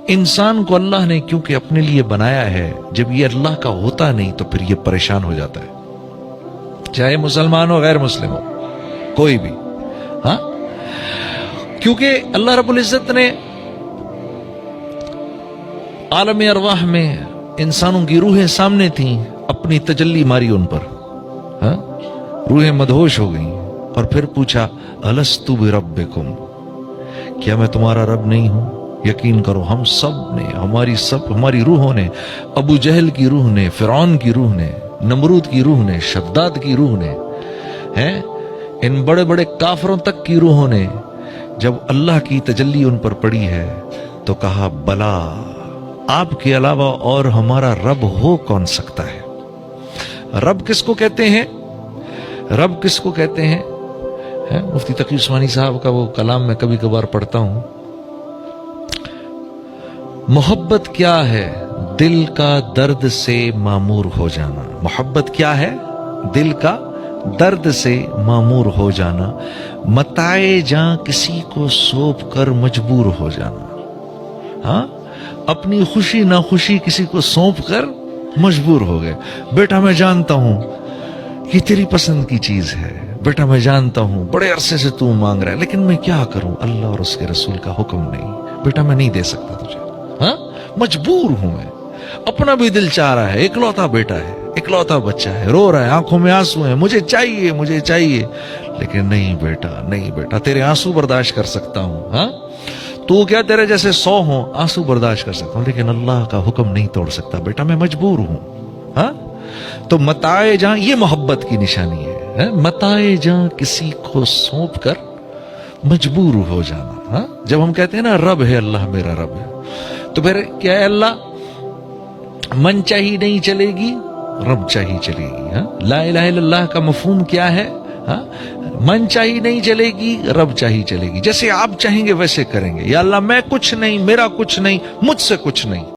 انسان کو اللہ نے کیونکہ اپنے لیے بنایا ہے، جب یہ اللہ کا ہوتا نہیں تو پھر یہ پریشان ہو جاتا ہے، چاہے مسلمان ہو غیر مسلم ہو کوئی بھی. ہاں، کیونکہ اللہ رب العزت نے عالم ارواح میں انسانوں کی روحیں سامنے تھیں، اپنی تجلی ماری ان پر، ہاں روحیں مدہوش ہو گئیں، اور پھر پوچھا الستو بربکم، کیا میں تمہارا رب نہیں ہوں؟ یقین کرو ہم سب نے، ہماری روحوں نے، ابو جہل کی روح نے، فرعون کی روح نے، نمرود کی روح نے، شداد کی روح نے، ہیں ان بڑے بڑے کافروں تک کی روحوں نے جب اللہ کی تجلی ان پر پڑی ہے تو کہا بلا، آپ کے علاوہ اور ہمارا رب ہو کون سکتا ہے؟ رب کس کو کہتے ہیں؟ رب کس کو کہتے ہیں؟ مفتی تقی عثمانی صاحب کا وہ کلام میں کبھی کبھار پڑھتا ہوں. محبت کیا ہے؟ دل کا درد سے معمور ہو جانا. محبت کیا ہے؟ دل کا درد سے معمور ہو جانا، متائے جاں کسی کو سونپ کر مجبور ہو جانا. ہاں، اپنی خوشی نہ خوشی کسی کو سونپ کر مجبور ہو گئے. بیٹا میں جانتا ہوں یہ تیری پسند کی چیز ہے، بیٹا میں جانتا ہوں بڑے عرصے سے تو مانگ رہا ہے، لیکن میں کیا کروں، اللہ اور اس کے رسول کا حکم نہیں، بیٹا میں نہیں دے سکتا تجھے. ہاں، مجبور ہوں میں. اپنا بھی دل چاہ رہا ہے، اکلوتا بیٹا ہے، اکلوتا بچہ ہے، رو رہا ہے، آنکھوں میں آنسو ہیں، مجھے چاہیے مجھے چاہیے، لیکن نہیں بیٹا نہیں بیٹا، تیرے آنسو برداشت کر سکتا ہوں. ہاں، تو کیا تیرے جیسے 100 ہوں آنسو برداشت کر سکتا ہوں، لیکن اللہ کا حکم نہیں توڑ سکتا، بیٹا میں مجبور ہوں. ہاں، تو متائے جہاں یہ محبت کی نشانی ہے، متائے جہاں کسی کو سونپ کر مجبور ہو جانا. ہاں، جب ہم کہتے ہیں نا رب ہے اللہ میرا رب ہے، تو پھر کیا ہے؟ اللہ من چاہی نہیں چلے گی، رب چاہی چلے گی. ہاں، لا الہ الا اللہ کا مفہوم کیا ہے؟ ہاں، من چاہی نہیں چلے گی، رب چاہی چلے گی. جیسے آپ چاہیں گے ویسے کریں گے. یا اللہ میں کچھ نہیں، میرا کچھ نہیں، مجھ سے کچھ نہیں.